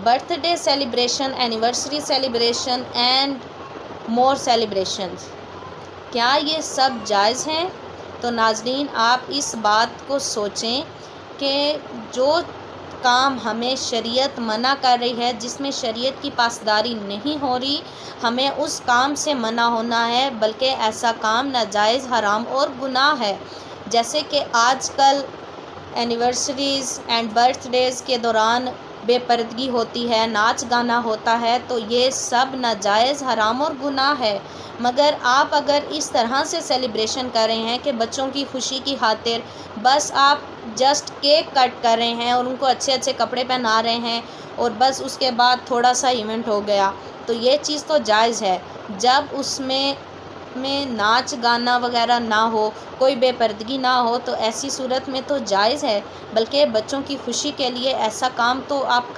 Birth day celebration, anniversary celebration and more celebrations, کیا یہ سب جائز ہیں؟ تو ناظرین، آپ اس بات کو سوچیں کہ جو کام ہمیں شریعت منع کر رہی ہے، جس میں شریعت کی پاسداری نہیں ہو رہی، ہمیں اس کام سے منع ہونا ہے، بلکہ ایسا کام ناجائز، حرام اور گناہ ہے۔ جیسے کہ آج کل اینیورسریز اینڈ برتھ ڈیز کے دوران بے پردگی ہوتی ہے، ناچ گانا ہوتا ہے، تو یہ سب ناجائز، حرام اور گناہ ہے۔ مگر آپ اگر اس طرح سے سیلیبریشن کر رہے ہیں کہ بچوں کی خوشی کی خاطر بس آپ جسٹ کیک کٹ کر رہے ہیں اور ان کو اچھے اچھے کپڑے پہنا رہے ہیں اور بس اس کے بعد تھوڑا سا ایونٹ ہو گیا، تو یہ چیز تو جائز ہے۔ جب اس میں ناچ گانا وغیرہ نہ ہو، کوئی بے پردگی نہ ہو، تو ایسی صورت میں تو جائز ہے، بلکہ بچوں کی خوشی کے لیے ایسا کام تو آپ کر